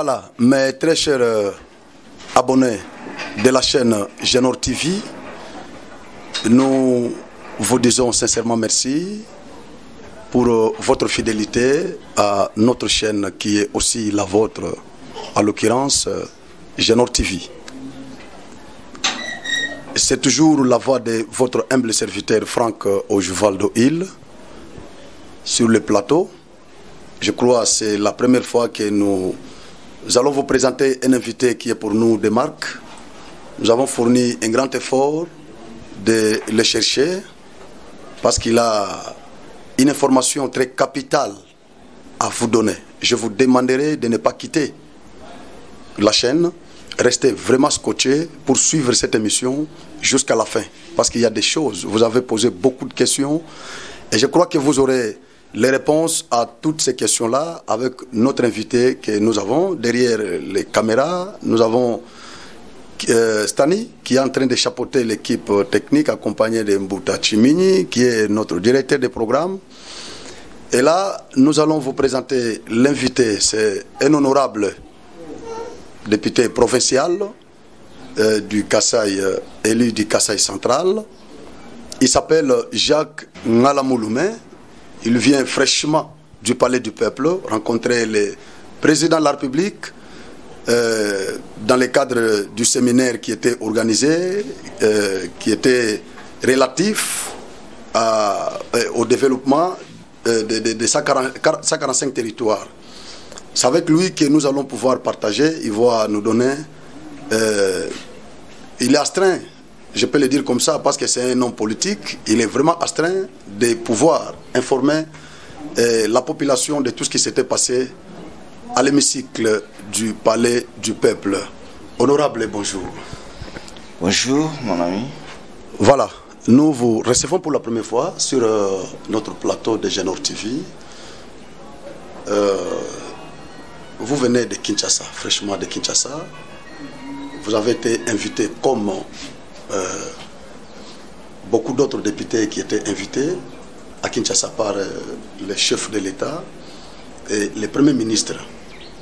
Voilà, mes très chers abonnés de la chaîne Genor TV, nous vous disons sincèrement merci pour votre fidélité à notre chaîne qui est aussi la vôtre, en l'occurrence Genor TV. C'est toujours la voix de votre humble serviteur Franck Ojuvaldo Hill sur le plateau. Je crois que c'est la première fois que nous allons vous présenter un invité qui est pour nous de marque. Nous avons fourni un grand effort de le chercher parce qu'il a une information très capitale à vous donner. Je vous demanderai de ne pas quitter la chaîne. Restez vraiment scotchés pour suivre cette émission jusqu'à la fin. Parce qu'il y a des choses, vous avez posé beaucoup de questions et je crois que vous aurez les réponses à toutes ces questions-là avec notre invité que nous avons derrière les caméras. Nous avons Stani qui est en train de chapeauter l'équipe technique accompagné de Mbuta Chimini qui est notre directeur de programme. Et là, nous allons vous présenter l'invité. C'est un honorable député provincial du Kasaï, élu du Kasaï central. Il s'appelle Jacques Ngalamouloumé. Il vient fraîchement du Palais du Peuple rencontrer le président de la République dans le cadre du séminaire qui était organisé, qui était relatif au développement de 145 territoires. C'est avec lui que nous allons pouvoir partager. Il va nous donner... il est astreint, je peux le dire comme ça, parce que c'est un homme politique. Il est vraiment astreint de pouvoir informer la population de tout ce qui s'était passé à l'hémicycle du Palais du Peuple. Honorable, bonjour. Bonjour, mon ami. Voilà, nous vous recevons pour la première fois sur notre plateau de Genor TV. Vous venez de Kinshasa, fraîchement de Kinshasa. Vous avez été invité comme beaucoup d'autres députés qui étaient invités à Kinshasa par le chef de l'État et le Premier ministre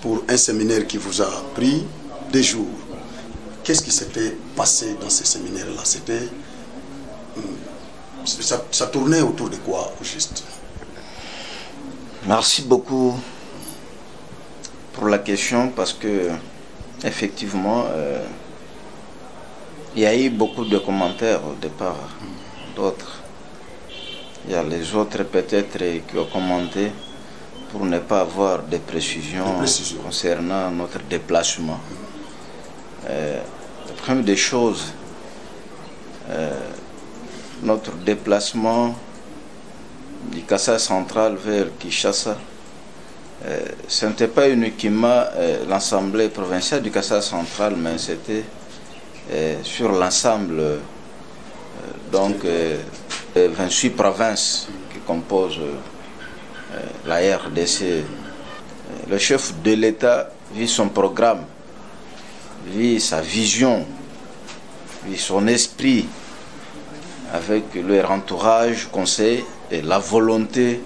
pour un séminaire qui vous a pris des jours. Qu'est-ce qui s'était passé dans ce séminaire-là? Ça tournait autour de quoi, au juste? Merci beaucoup pour la question parce que effectivement il y a eu beaucoup de commentaires au départ d'autres. Il y a les autres peut-être qui ont commenté pour ne pas avoir de précisions concernant notre déplacement. La première des choses, notre déplacement du Kasaï central vers Kinshasa, ce n'était pas uniquement l'Assemblée provinciale du Kasaï central, mais c'était sur l'ensemble donc 28 provinces qui composent la RDC. Le chef de l'État vit son programme, vit sa vision, vit son esprit avec leur entourage, conseil et la volonté,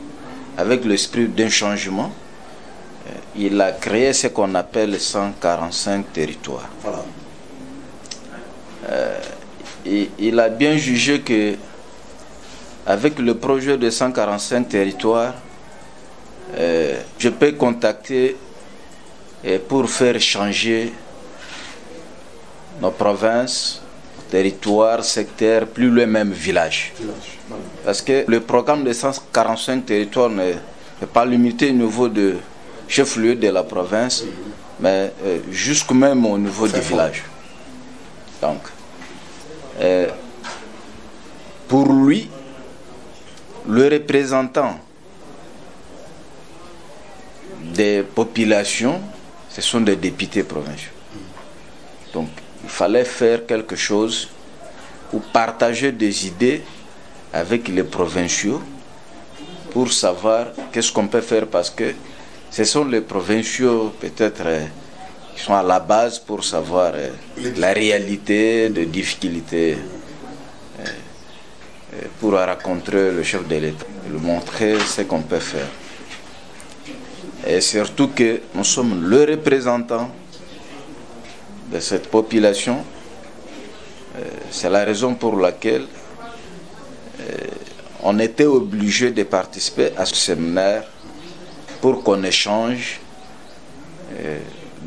avec l'esprit d'un changement. Il a créé ce qu'on appelle 145 territoires. Voilà. Il a bien jugé que avec le projet de 145 territoires, je peux contacter pour faire changer nos provinces, territoires, secteurs, plus le même village. Parce que le programme de 145 territoires n'est pas limité au niveau de chef-lieu de la province, mais jusqu'au même au niveau du village. Donc, pour lui, le représentant des populations, ce sont des députés provinciaux. Donc, il fallait faire quelque chose ou partager des idées avec les provinciaux pour savoir qu'est-ce qu'on peut faire, parce que ce sont les provinciaux peut-être qui sont à la base pour savoir la réalité des difficultés, pour rencontrer le chef de l'État, lui montrer ce qu'on peut faire. Et surtout que nous sommes le représentant de cette population. C'est la raison pour laquelle on était obligé de participer à ce séminaire pour qu'on échange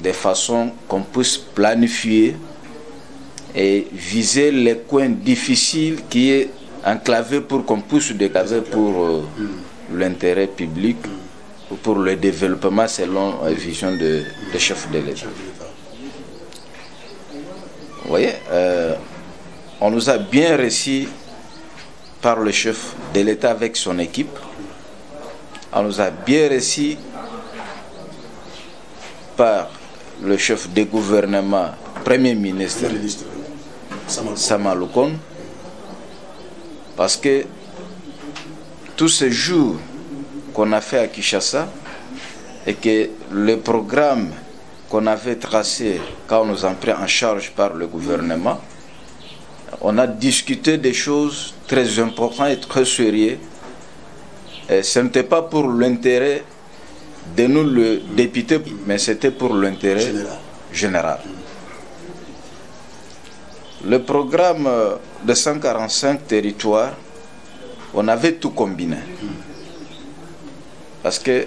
de façon qu'on puisse planifier et viser les coins difficiles qui est enclavé pour qu'on puisse décaser pour l'intérêt public ou pour le développement selon la vision des chefs de l'État. Vous voyez, on nous a bien reçus par le chef de l'État avec son équipe. On nous a bien reçus par le chef de gouvernement, Premier ministre Sama Lukonde, parce que tous ces jours qu'on a fait à Kinshasa et que le programme qu'on avait tracé quand on nous a pris en charge par le gouvernement, on a discuté des choses très importantes et très sérieuses. Et ce n'était pas pour l'intérêt de nous, le député, mais c'était pour l'intérêt général. Le programme de 145 territoires, on avait tout combiné. Parce qu'il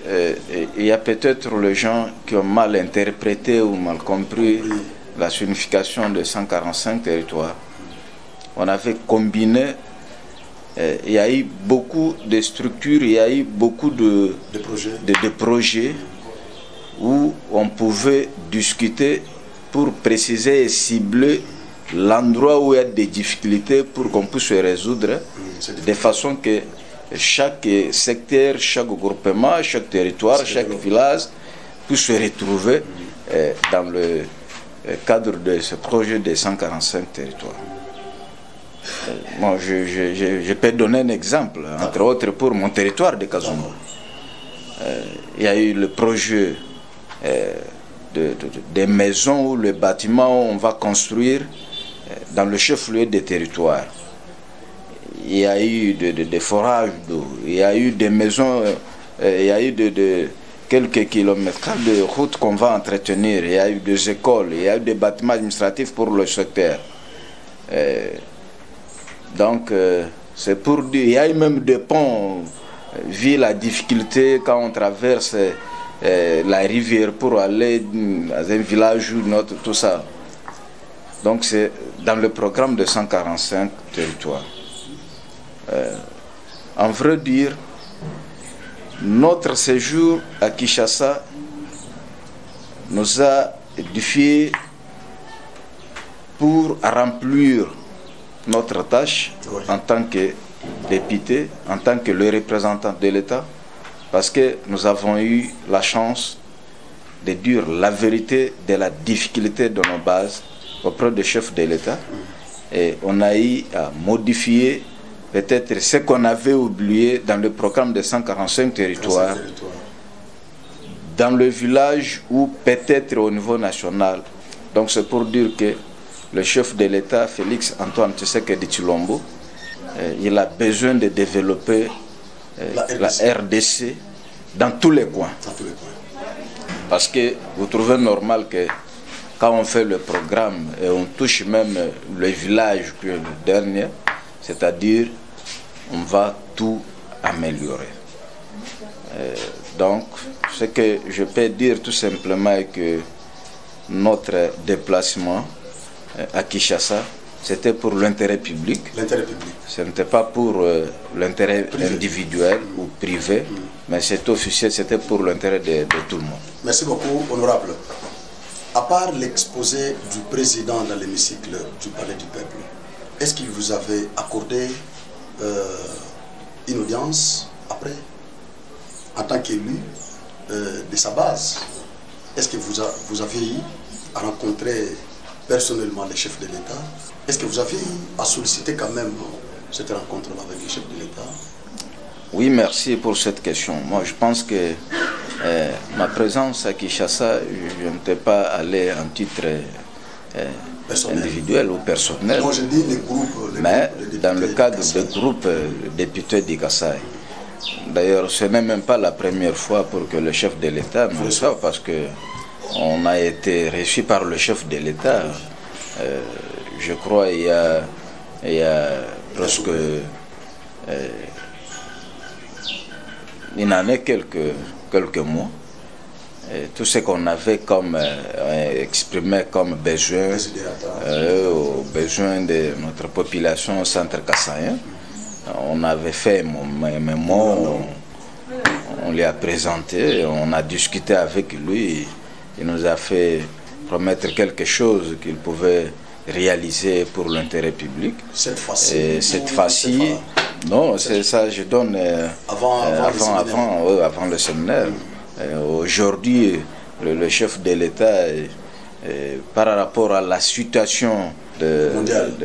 y a peut-être les gens qui ont mal interprété ou mal compris la signification de 145 territoires. On avait combiné, il y a eu beaucoup de structures, il y a eu beaucoup de projets où on pouvait discuter pour préciser et cibler l'endroit où il y a des difficultés pour qu'on puisse se résoudre de façon que chaque secteur, chaque groupement, chaque territoire, chaque village puisse se retrouver dans le cadre de ce projet de 145 territoires. Moi, je peux donner un exemple, entre autres pour mon territoire de Kazumba. Il y a eu le projet des maisons ou le bâtiment où on va construire dans le chef-lieu des territoires. Il y a eu des forages d'eau, il y a eu des maisons, il y a eu quelques kilomètres de routes qu'on va entretenir, il y a eu des écoles, il y a eu des bâtiments administratifs pour le secteur. Donc, c'est pour dire, il y a eu même des ponts, vu la difficulté quand on traverse la rivière pour aller dans un village ou autre, tout ça. Donc, c'est dans le programme de 145 territoires. En vrai dire, notre séjour à Kinshasa nous a édifiés pour remplir notre tâche en tant que député, en tant que le représentant de l'État, parce que nous avons eu la chance de dire la vérité de la difficulté de nos bases auprès des chefs de l'État, et on a eu à modifier peut-être ce qu'on avait oublié dans le programme de 145 territoires, dans le village ou peut-être au niveau national. Donc c'est pour dire que le chef de l'État, Félix Antoine Tshisekedi Tshilombo, il a besoin de développer la RDC dans tous les coins. Parce que vous trouvez normal que quand on fait le programme et on touche même le village que le dernier, c'est-à-dire on va tout améliorer. Donc, ce que je peux dire tout simplement est que notre déplacement à Kinshasa, c'était pour l'intérêt public. L'intérêt public. Ce n'était pas pour l'intérêt individuel ou privé, mais c'était officiel, c'était pour l'intérêt de tout le monde. Merci beaucoup, honorable. À part l'exposé du président dans l'hémicycle du Palais du Peuple, est-ce qu'il vous avait accordé une audience après, en tant qu'élu de sa base? Est-ce que vous avez eu à rencontrer personnellement les chefs de l'État? Est-ce que vous avez à solliciter quand même cette rencontre-là avec les chefs de l'État? Oui, merci pour cette question. Moi, je pense que ma présence à Kinshasa, je n'étais pas allé en titre individuel ou personnel. Moi, je dis les groupes. Mais dans le cadre de groupes députés d'Ikassai. D'ailleurs, ce n'est même pas la première fois pour que le chef de l'État nous reçoive, parce que on a été reçu par le chef de l'État. Je crois il y a presque une année, quelques mois. Et tout ce qu'on avait comme exprimé comme besoin, de notre population centre-kassaïen, on avait fait un mémo, on lui a présenté, on a discuté avec lui, il nous a fait promettre quelque chose qu'il pouvait réaliser pour l'intérêt public. Cette fois-ci, non, c'est ça, je donne avant le séminaire. Aujourd'hui, le chef de l'État, par rapport à la situation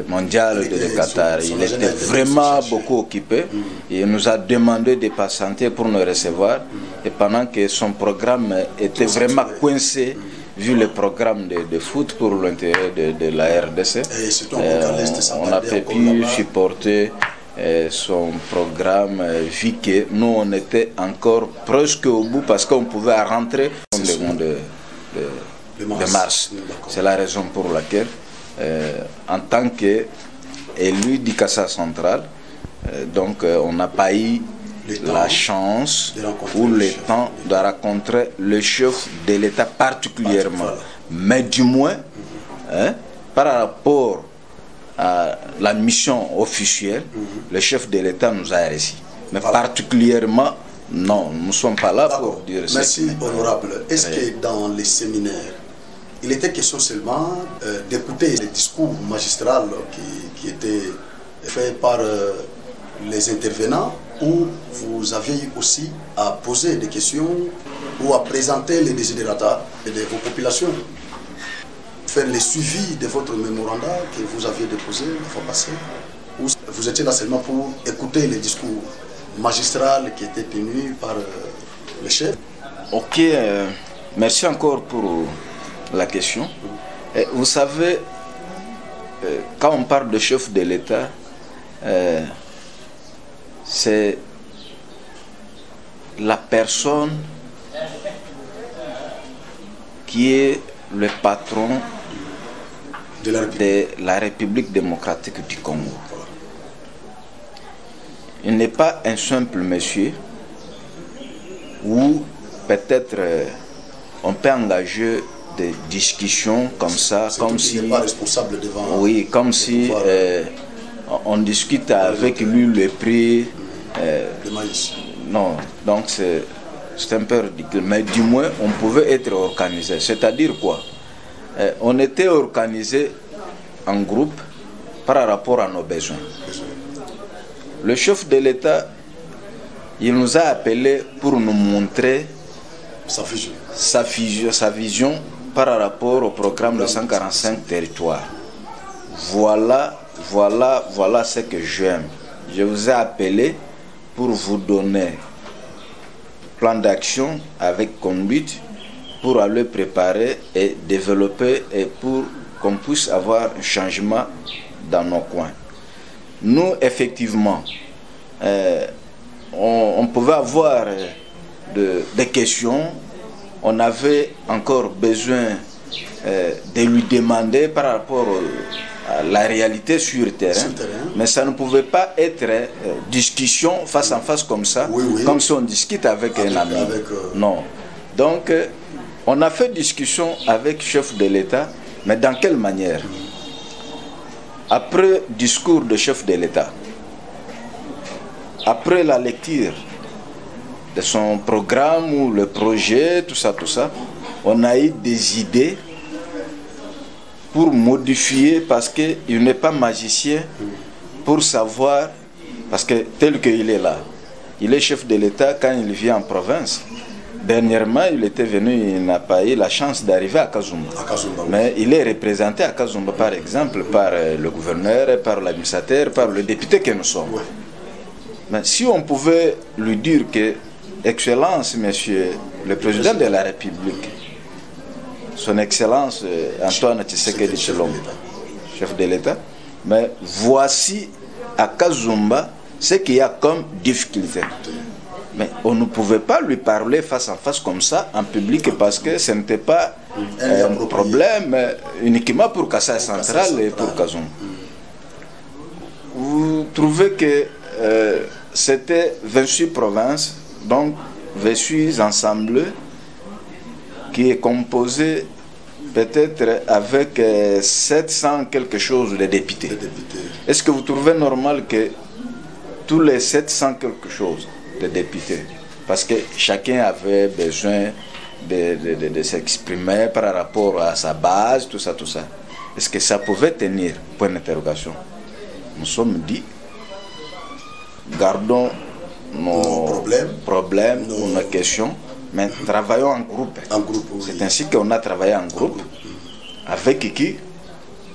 mondiale de Qatar, il était vraiment beaucoup occupé. Il nous a demandé de patienter pour nous recevoir. Et pendant que son programme était vraiment coincé, vu le programme de foot pour l'intérêt de la RDC, on n'a pas pu supporter son programme, vu que nous on était encore presque au bout, parce qu'on pouvait rentrer le mois de mars. C'est la raison pour laquelle, en tant qu'élu du Kassa central, donc on n'a pas eu la chance ou le temps de rencontrer le chef de l'État particulièrement. Mais du moins, par rapport à la mission officielle, le chef de l'État nous a reçus. Mais particulièrement, non, nous ne sommes pas là pour dire ça. Merci, honorable. Est-ce que dans les séminaires, il était question seulement d'écouter les discours magistraux qui étaient faits par les intervenants, ou vous aviez aussi à poser des questions ou à présenter les desiderata de vos populations, faire le suivi de votre mémoranda que vous aviez déposé la fois passée, ou vous étiez là seulement pour écouter les discours magistraux qui étaient tenus par le chef? Ok, merci encore pour la question. Et vous savez, quand on parle de chef de l'État, c'est la personne qui est le patron de la République démocratique du Congo. Il n'est pas un simple monsieur où peut-être on peut engager des discussions comme ça, comme si, pas responsable devant, oui, comme si on discute avec lui le prix de maïs. Non, donc c'est un peu ridicule. Mais du moins, on pouvait être organisé. C'est-à-dire quoi? On était organisé en groupe par rapport à nos besoins. Le chef de l'État, il nous a appelés pour nous montrer sa vision par rapport au programme de 145 territoires. Voilà ce que j'aime. Je vous ai appelé pour vous donner plan d'action avec conduite pour aller préparer et développer et pour qu'on puisse avoir un changement dans nos coins. Nous, effectivement, on pouvait avoir des questions. On avait encore besoin de lui demander par rapport à la réalité sur le terrain, mais ça ne pouvait pas être discussion face à face comme ça, comme si on discute avec un ami. Non. Donc, on a fait discussion avec le chef de l'État, mais dans quelle manière? Après discours de chef de l'État, après la lecture de son programme ou le projet, tout ça, on a eu des idées pour modifier, parce qu'il n'est pas magicien pour savoir, parce que tel qu'il est là, il est chef de l'État quand il vient en province. Dernièrement, il était venu, il n'a pas eu la chance d'arriver à Kazumba. Mais il est représenté à Kazumba, par exemple, par le gouverneur, par l'administrateur, par le député que nous sommes. Mais si on pouvait lui dire que, Excellence, Monsieur le Président de la République, Son Excellence Antoine Tshisekedi Tshilombo, chef de l'État, mais voici à Kazumba ce qu'il y a comme difficulté. Mais on ne pouvait pas lui parler face à face comme ça, en public, parce que ce n'était pas un problème uniquement pour Kassai Central et pour Kazum. Vous trouvez que c'était 28 provinces, donc 28 ensembles, qui est composé peut-être avec 700 quelque chose de députés. Est-ce que vous trouvez normal que tous les 700 quelque chose de députés, parce que chacun avait besoin de s'exprimer par rapport à sa base, tout ça, est-ce que ça pouvait tenir? Point d'interrogation. Nous sommes dit, gardons nos problèmes, nos questions, mais travaillons en groupe. C'est ainsi qu'on a travaillé en groupe. Avec qui?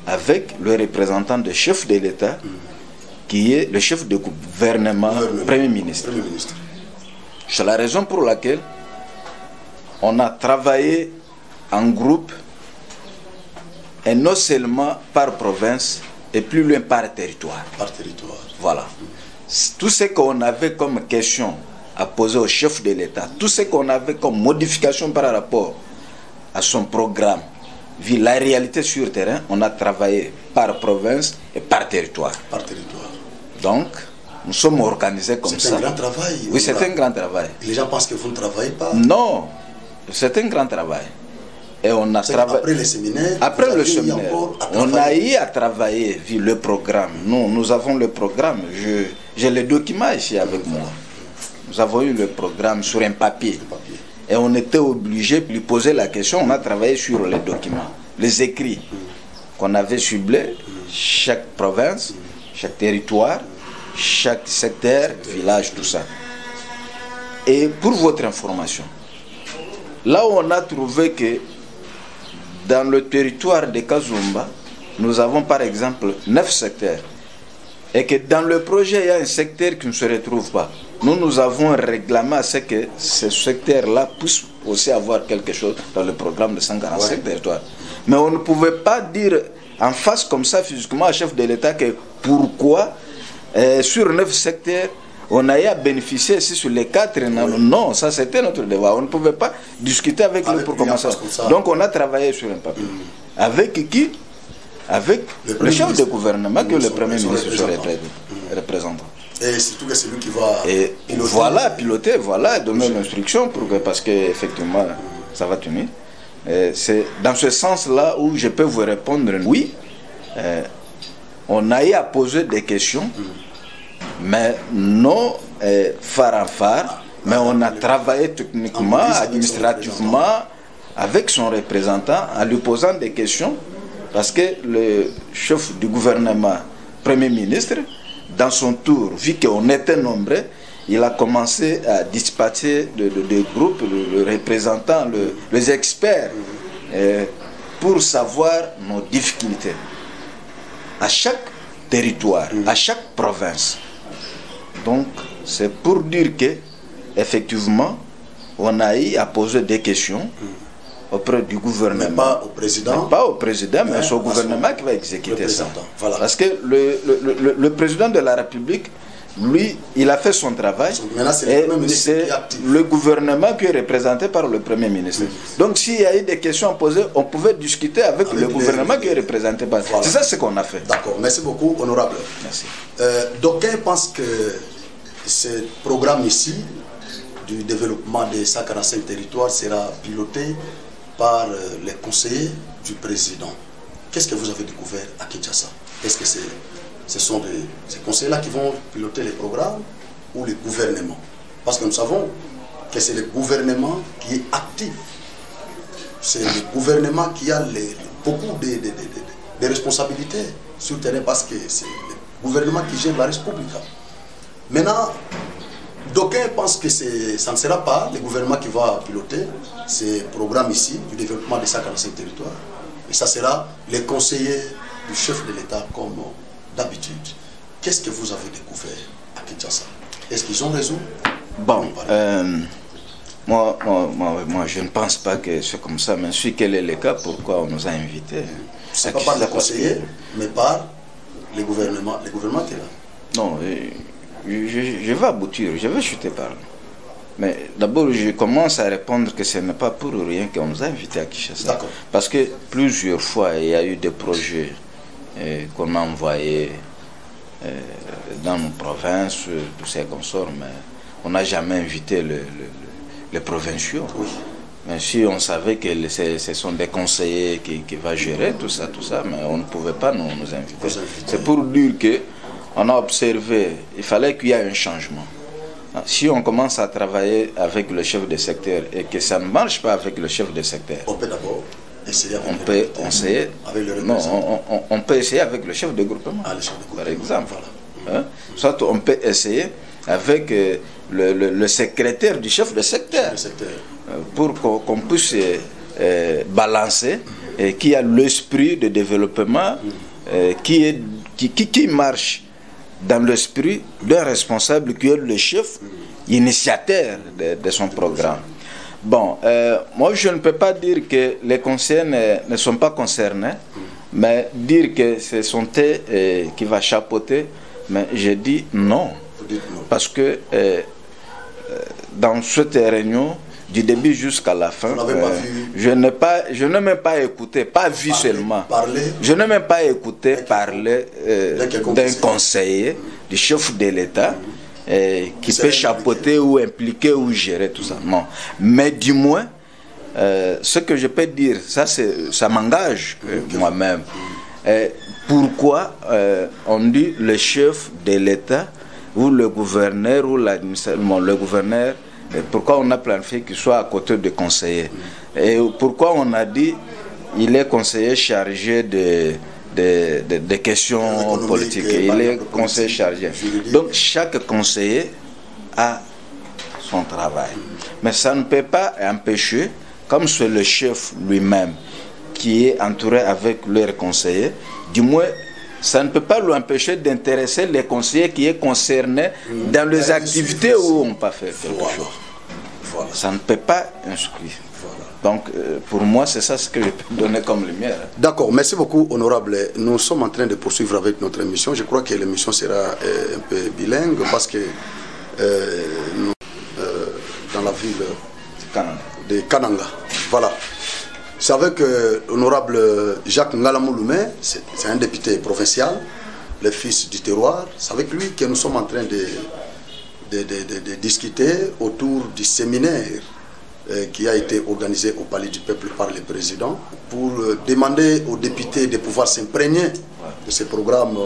Avec le représentant du chef de l'État, qui est le chef de gouvernement, Premier ministre. C'est la raison pour laquelle on a travaillé en groupe, et non seulement par province, et plus loin par territoire. Voilà. Tout ce qu'on avait comme question à poser au chef de l'État, tout ce qu'on avait comme modification par rapport à son programme, vu la réalité sur le terrain, on a travaillé par province et par territoire. Donc, nous sommes organisés comme ça. C'est un grand travail. Oui, c'est un grand travail. Les gens pensent que vous ne travaillez pas. Non, c'est un grand travail. Et on a travaillé. Après le séminaire, on a eu à travailler vu le programme. Nous avons le programme. J'ai le document ici avec moi. Nous avons eu le programme sur un papier. Et on était obligé de lui poser la question. On a travaillé sur les documents, les écrits qu'on avait ciblés, chaque province, chaque territoire, chaque secteur, village, tout ça. Et pour votre information, là où on a trouvé que dans le territoire de Kazumba, nous avons par exemple 9 secteurs. Et que dans le projet, il y a un secteur qui ne se retrouve pas. Nous avons un règlement à ce que ce secteur-là puisse aussi avoir quelque chose dans le programme de 145 territoires. Mais on ne pouvait pas dire en face comme ça physiquement au chef de l'État que pourquoi sur 9 secteurs, on a eu à bénéficier ici sur les 4. Non, ça c'était notre devoir. On ne pouvait pas discuter avec lui pour commencer. Donc on a travaillé sur un papier. Avec qui? Avec le chef de gouvernement que le Premier ministre se représente. Et surtout que c'est lui qui va piloter. Donner l'instruction parce qu'effectivement ça va tenir. C'est dans ce sens-là où je peux vous répondre oui. On a eu à poser des questions, mais non phare en phare, mais on a travaillé techniquement, administrativement avec son représentant en lui posant des questions, parce que le chef du gouvernement, Premier ministre, dans son tour, vu qu'on était nombreux, il a commencé à dispatcher des groupes, le représentant, les experts, pour savoir nos difficultés. À chaque territoire, à chaque province. Donc, c'est pour dire que, effectivement, on a eu à poser des questions auprès du gouvernement. Mais pas au président. Pas au président, mais c'est au gouvernement qui va exécuter ça. Voilà. Parce que le président de la République, lui, il a fait son travail. Et c'est le gouvernement qui est représenté par le Premier ministre. Donc, s'il y a eu des questions à poser, on pouvait discuter avec le gouvernement qui est représenté par. Voilà. C'est ça ce qu'on a fait. D'accord. Merci beaucoup, honorable. Merci. D'aucuns pensent que ce programme ici, du développement des 145 territoires, sera piloté par les conseillers du président. Qu'est-ce que vous avez découvert à Kinshasa? Est-ce que ce sont ces conseillers-là qui vont piloter les programmes ou le gouvernement? Parce que nous savons que c'est le gouvernement qui est actif. C'est le gouvernement qui a beaucoup de responsabilités sur le terrain, parce que c'est le gouvernement qui gère la République. Maintenant, d'aucuns pensent que ça ne sera pas le gouvernement qui va piloter ces programmes ici, du développement des 145 territoires. Et ça sera les conseillers du chef de l'État comme d'habitude. Qu'est-ce que vous avez découvert à Kinshasa? Est-ce qu'ils ont raison? Bon, moi, je ne pense pas que c'est comme ça, mais si quel est le cas, pourquoi on nous a invités? C'est pas par les conseillers, mais par le gouvernement qui est là. Non, je vais aboutir, je vais chuter par là. Mais d'abord, je commence à répondre que ce n'est pas pour rien qu'on nous a invités à Kinshasa. Parce que plusieurs fois, il y a eu des projets qu'on a envoyés dans nos provinces, tous ces consorts, mais on n'a jamais invité les provinciaux. Oui. Mais si on savait que ce sont des conseillers qui vont gérer tout ça, mais on ne pouvait pas nous inviter. C'est pour dire qu'on a observé, il fallait qu'il y ait un changement. Si on commence à travailler avec le chef de secteur et que ça ne marche pas avec le chef de secteur, on peut d'abord essayer avec on peut essayer avec le chef de groupement, par exemple. Voilà. Hein? Soit on peut essayer avec le secrétaire du chef de secteur, pour qu'on puisse balancer et qui a l'esprit de développement qui marche dans l'esprit d'un responsable qui est le chef initiateur de son programme. Bon, moi je ne peux pas dire que les conseillers ne sont pas concernés, mais dire que ce sont eux qui vont chapeauter, mais je dis non. Parce que dans cette réunion, du début jusqu'à la fin, je n'ai même pas écouté, pas vu seulement. Je n'ai même pas écouté parler d'un conseiller, du chef de l'État, qui peut chapeauter ou impliquer ou gérer tout ça. Non. Mais du moins, ce que je peux dire, ça m'engage moi-même. Pourquoi on dit le chef de l'État ou le gouverneur ou l'administration, le gouverneur, pourquoi on a planifié qu'il soit à côté de conseillers? Et pourquoi on a dit il est conseiller chargé de questions politiques? Il est conseiller chargé. Donc chaque conseiller a son travail. Mais ça ne peut pas empêcher, comme c'est le chef lui-même qui est entouré avec leurs conseillers, du moins ça ne peut pas l'empêcher d'intéresser les conseillers qui est concerné dans les activités où on ne peut pas faire quelque chose. Voilà. Ça ne peut pas inscrire. Voilà. Donc, pour moi, c'est ça ce que je peux donner comme lumière. D'accord, merci beaucoup, honorable. Nous sommes en train de poursuivre avec notre émission. Je crois que l'émission sera un peu bilingue parce que nous, dans la ville de Kananga, voilà. Vous savez que l'honorable Jacques Ngalamouloumé, c'est un député provincial, le fils du terroir. C'est avec lui que nous sommes en train de discuter autour du séminaire qui a été organisé au Palais du Peuple par le président pour demander aux députés de pouvoir s'imprégner de ce programme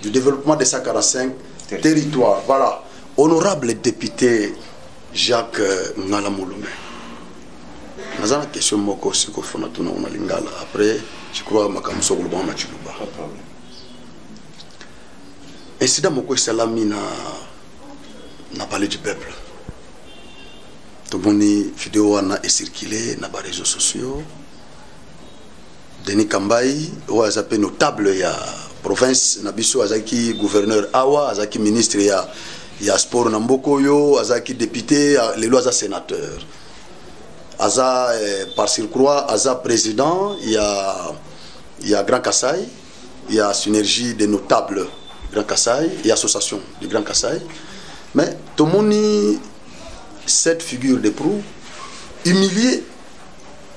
du développement des 145 territoires. Voilà. Honorable député Jacques Ngalamouloumé. J'ai une question après, je crois que je suis incident moko salami na Palais du Peuple. Tout le monde vidéo est circulé dans les réseaux sociaux. Denis Kambai, ou azapé notable ya province nabiso azaki gouverneur awa, azaki ministre ya sport na Mbokoyo, azaki député, les lois sénateur. Aza par surcroît, Aza président, il y a Grand Kassai, il y a synergie des notables Grand Kassai, il y a association du Grand Kassai. Mais tout le monde, cette figure de proue, humiliée,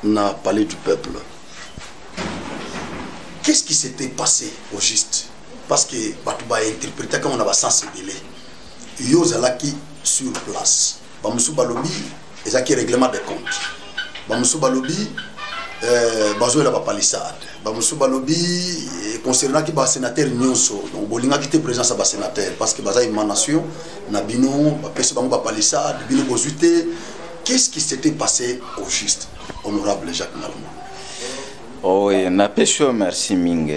n'a Palais du Peuple. Qu'est-ce qui s'était passé au juste? Parce que Batouba a interprété comme on avait sensibilisé. Yozalaki sur place. Bamoussou Balobi, ils ont un règlement de compte. Bamoussou Balobi, Bazo la palissade. Bamoussou Balobi, concernant qui est sénateur Nyonso. Donc, Bolinga qui était présent à sénateur. Parce que Baza émanation, Nabino, Pesse Bamouba palissade, Bino Bozuté. Qu'est-ce qui s'était passé au juste, honorable Jacques Ngalamouloumé? Oui, napesho merci mingi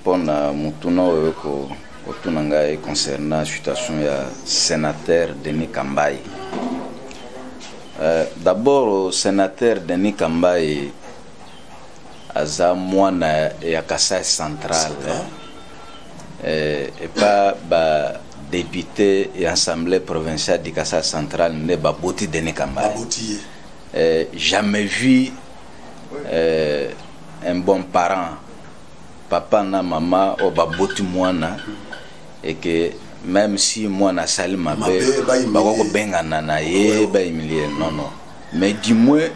pona mutuno weko otunanga concernant la situation ya sénateur Denis Kambai. D'abord, le sénateur Denis Kambai aza mwana ya Kasai central et pas ba député et assemblée provinciale du Kasai central ne baboti Denis Kambai. Jamais vu un bon parent, papa na maman, ou baboti mwana, et que même si moi na sali mabe bako benga na ye ba humilier non non mais du moins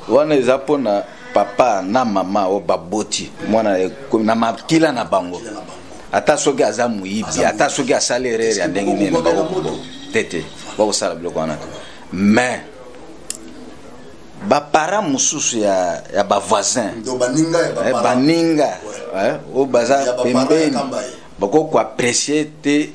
wana ezapona papa na mama o baboti mwana na makila na bango ata soki aza muyibi ata soki asali erreur ya ndenge nini bako tete bako sala biloko wana mais ba para mususu ya ba voisin baninga o baza pembeni bako ko apprécier te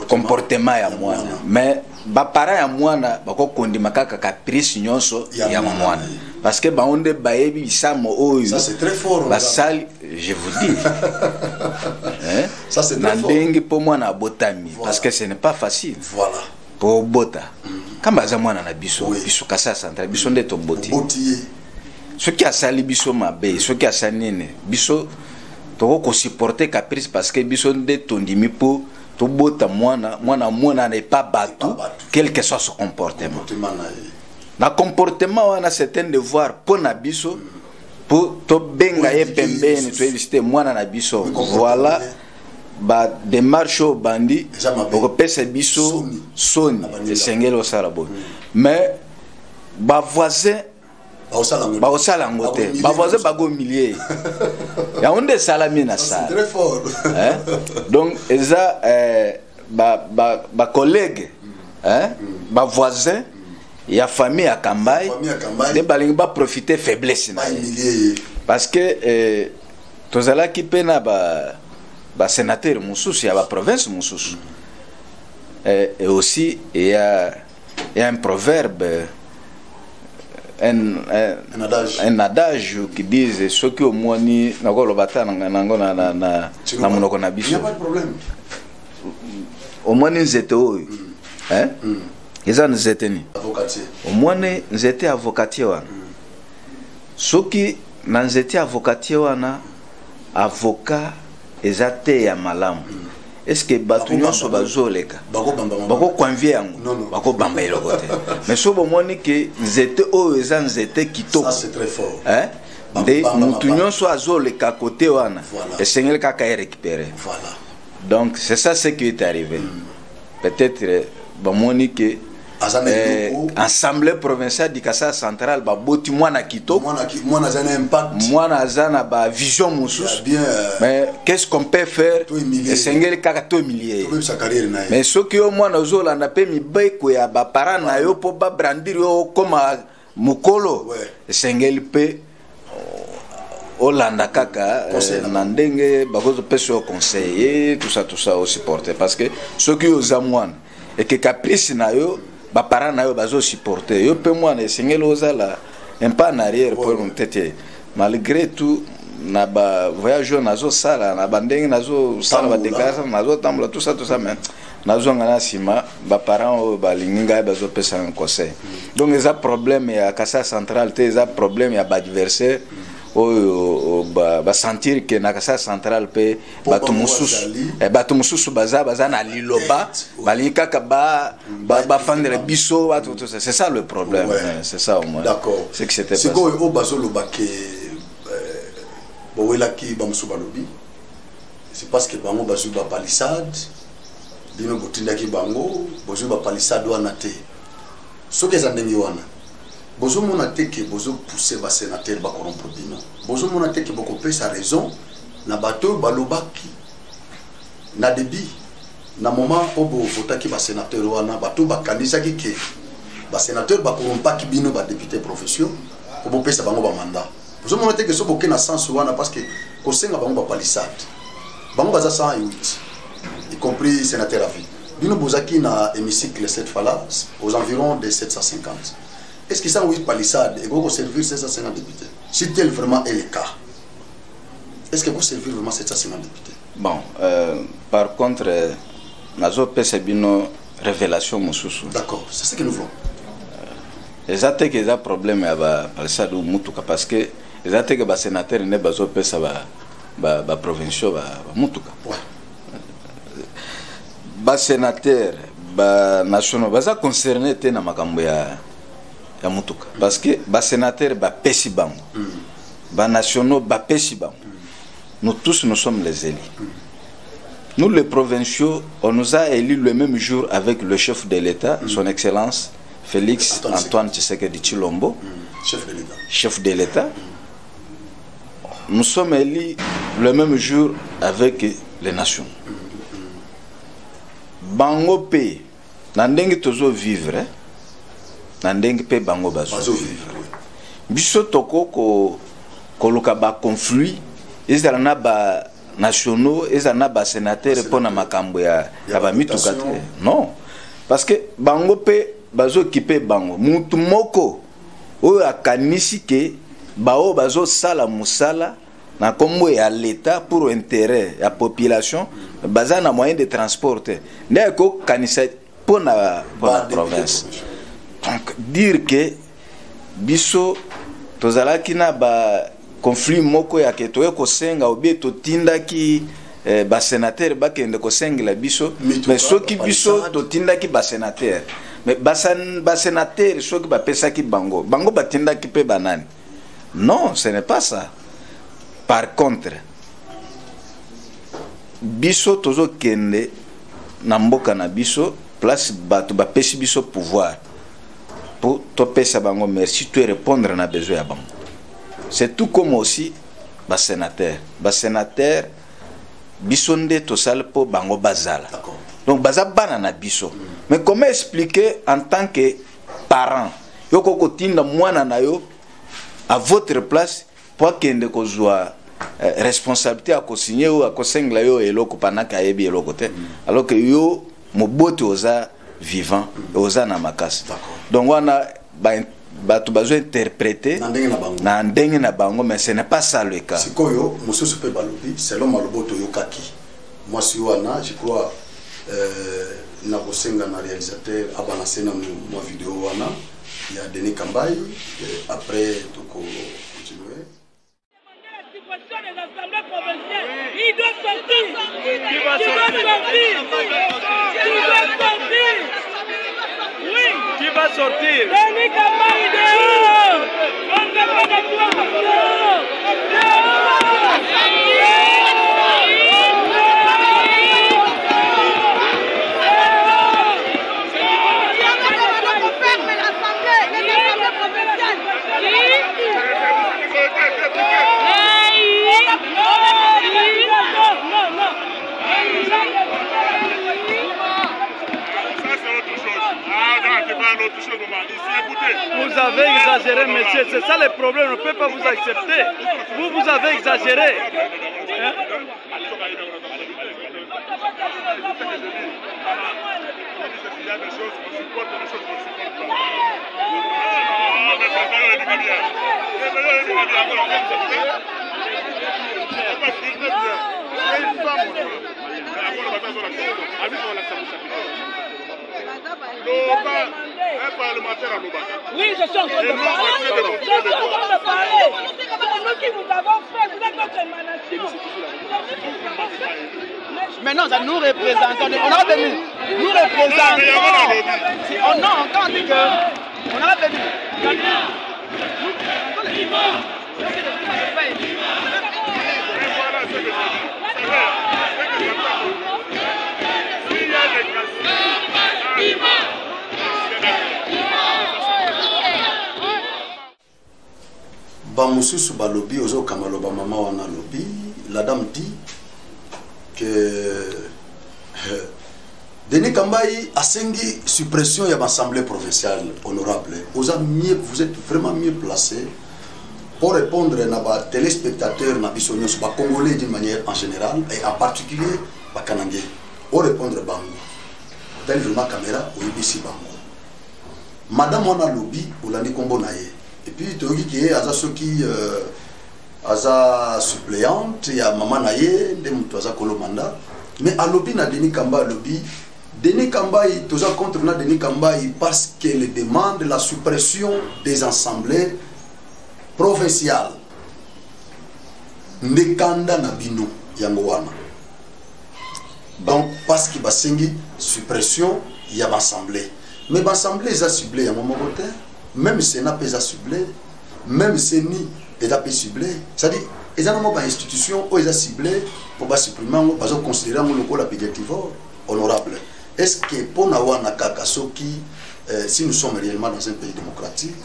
comportement ya mwana mais ba para ya mwana bako kondima kaka caprice nyonso ya mwana parce que baonde baebi bisamo oyo ça c'est très fort basali je vous dis ça c'est très fort ndenge po mwana abotami parce que ce n'est pas facile voilà pour bota kamba za mwana na biso biso kasa central biso nde to boti ce qui a sali biso mabe ce qui a sanine biso to ko supporter caprice parce que biso nde tondimi po to bota mwana n'est pas bateau quel que soit son comportement na comportement wana certain devoir pour na biso pour to benga ye pembeni to éviter mwana na biso voilà ba démarche au bandi pour pesa biso soni esengelo sala bo mais ba voisin ba osala ngote ba voisin ba go millier ya onde salami na sala c'est très fort donc eza ba collègue ba voisin ya famille à Kambai de balingi ba profiter faiblesse na parce que tozala ki pena ba sénateur mususu ya ba province mususu et aussi il y a un proverbe un adage qui dit ce que au moni na ko lobata nango na monoko na biso. Il n'y a pas de problème. Au moni nzete oyo eza nzete ni avocatier au moni nzete avocatier wana soki na nzete avocatier wana avocat eza te ya malamu est-ce que batu nyonso bazoleka bako convier yango bako bamba eloko te mais so bomoni ke nzete oyo eza nzete kitoko ça c'est très fort de mutu nyonso azoleka côté wana esengeli kaka récupérer voilà donc c'est ça ce qui est arrivé peut-être bomoni ke Assemblée provinciale du Kassa central ba boti mwana kitoko mwana zana impact mwana zana ba vision mususu mais qu'est-ce qu'on peut faire esengeli kaka to humilier mais soki yo mwana ozolanda pe mibeko ya ba parents na yo po ba brandir yo koma mukolo esengeli pe olanda kaka na ndenge bakozo peso conseiller tout ça au supporter parce que soki yo za mwana et que caprice na yo ba parents na yo bazo supporter yo pe mwana esengeli ozala un pas en arrière pour nous tete malgré tout na ba voyage nazo sala na bandenge nazo sala ba déclaration nazo tambola tout ça mais nazo ngana sima ba parents ba linga bazo pesa un conseil donc les problème ya Kassa central te les problème ya ba adversaire o ba sentir que na Kassa central pe batu mususu baza na liloba balinga ka ba fandre biso tout ça c'est ça le problème c'est ça au moins d'accord c'est que c'était c'est quoi au bazolo baké bowela ki bamusuba lobi c'est parce que bango bazu ba palissade bino botinda ki bango bozu ba palissade wana te soki za ndenge wana bozo mona te ke bozo pousser ba sénateur ba corrompre bino bozo mona te ke boko pesa raison na bato balobaki na débit na moment obo votaki ba sénateur wana bato ba kanisa ki ke ba sénateur ba corrompaki bino ba député profession ko bo pesa bango ba mandat bozo mona te ke so boke na sens wana parce que ko senga bango ba palissade bango baza 108 y compris sénateur à vie bino bozaki na hémicycle cette fois-là aux environs de 750. Est-ce que ça oui palissade et vous servir 750 députés? Si tel vraiment est le cas, est-ce que vous servir vraiment 750 députés? Bon, par contre, nazo pese bino révélation mususu. D'accord, c'est ce que nous voulons. Les attaques que ça problème à ba palissade ou mutuka parce que les attaques que ba sénateur ne bazo pese ba provinciaux ba mutuka. Ouais. Ba sénateur ba national baza concerné te na makambo ya mutuka parce que ba sénateur ba pesi bango ba nationaux ba pesi bango nous tous nous sommes les élus Nous, les provinciaux, on nous a élus le même jour avec le chef de l'État, son Excellence Félix Antoine Tshisekedi Tshilombo, chef de l'État. Nous sommes élus le même jour avec les nations. Bango pe, nandenge tozo vivre, nandenge pe bango bazo vivre. Biso toko ko luka ba conflit, ezala na ba nationaux, ezala na ba sénateur pour na makambo ya ba mitukate. Non, parce que bango pe bazo kipe bango. Mutu moko oyo akanisi ke bao bazo sala musala na kombo ya l'État pour intérêt ya population, baza na moyen de transport. Ndeko kanisa pour la province. Donc dire que biso tozalaki na ba conflit moko ya ke toye kosenga obi totindaki ba sénateur bakende kosengela biso, mais soki biso totindaki ba sénateur, mais ba sénateur soki ba pesaki bango batindaki pe banani. Non, ce n'est pas ça. Par contre, biso tozo kende na mboka na biso place batu ba pesi biso pouvoir pour to pesa bango merci tu répondre na besoin ya bango. C'est tout comme aussi ba sénateur biso nde to sal po bango bazala. Donc baza bana na biso. Mais comment expliquer en tant que parent yoko kotinda mwana na yo à votre place pour kende kozwa responsabilité à co-signer ou à co-singler yo eloko panaka yebi eloko te, alors que yo mobote oza vivant oza na makasi. Donc wana batu bazo interpréter na ndenge na bango, mais ce n'est pas ça le cas. Sikoyo mususu pe balobi selon maloboto yokaki. Moi si wana je crois na kosenga na réalisateur abana sena mo vidéo wana il y a Denis Kambai après toko continuer. Les assemblées provinciales, il doit sortir. Qui va sortir? Oui. Qui va sortir? Denis Kambai dehors. On ne peut pas dehors. Vous avez exagéré, monsieur. C'est ça le problème. On ne peut pas vous accepter. Vous avez exagéré. Hein? Oui, je suis en train de parler. Je suis en train de parler. C'est nous qui vous avons fait. Vous êtes notre émanation. Maintenant, ça nous représente. On a venu. Nous représentons. Non, quand on dit que. On a venu. Bamususu balobi ozo kamaloba mama wana lobi, la dame dit que Denis Kambai a sengi suppression de l'Assemblée provinciale honorable. Vous êtes vraiment mieux placé pour répondre à des téléspectateurs, à Congolais d'une manière en général et en particulier à Kanangé. Pour répondre à Bango. Tel vraiment caméra ou ici Bango. Madame wana lobi ou l'année combo naye. Et puis tu dis qu'il y a ceux qui suppléante, il y a maman naye, des moutoisa kolomanda. Mais à l'obi na Denis Kamba lobby, Denis Kambai, tous contre Denis Kambai parce qu'elle demande la suppression des assemblées provinciales. Ndekanda Nabino Yangowana. Donc parce qu'il va sengi suppression, il y a l'assemblée. Mais l'assemblée est ciblée à un moment donné. Même Sénat est ciblé, même Séni est ciblé. C'est-à-dire, ils ont une institution où ils ont ciblé pour supprimer, ils ont considéré le pédiativore honorable. Est-ce que pour nous, si nous sommes réellement dans un pays démocratique,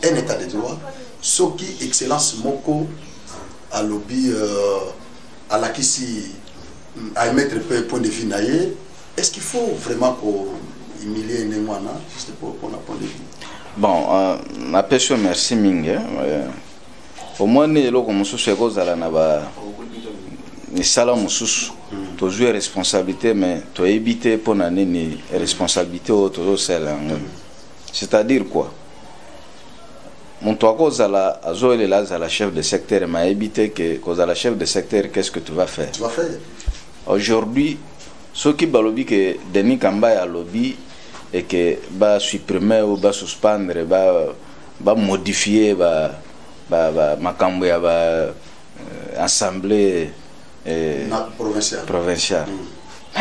un état de droit, ce qui excellence moko à lobby à la qui à émettre un point de vue naïe, est-ce qu'il faut vraiment qu'on humilie les moines juste pour un point de vue? Bon, ma question merci Mingue. Au moins, nous avons ni sala mususu to jouer responsabilité mais to éviter pour nani ni responsabilité auto sala. C'est-à-dire quoi? Mon toi cause à la azoele là à la chef de secteur m'a évité que cause à la chef de secteur qu'est-ce que tu vas faire? Tu vas faire. Aujourd'hui, ceux qui balobi que Denis Kamba a lobby et que va supprimer ou va suspendre va modifier va makambo ya va assemblée provincial.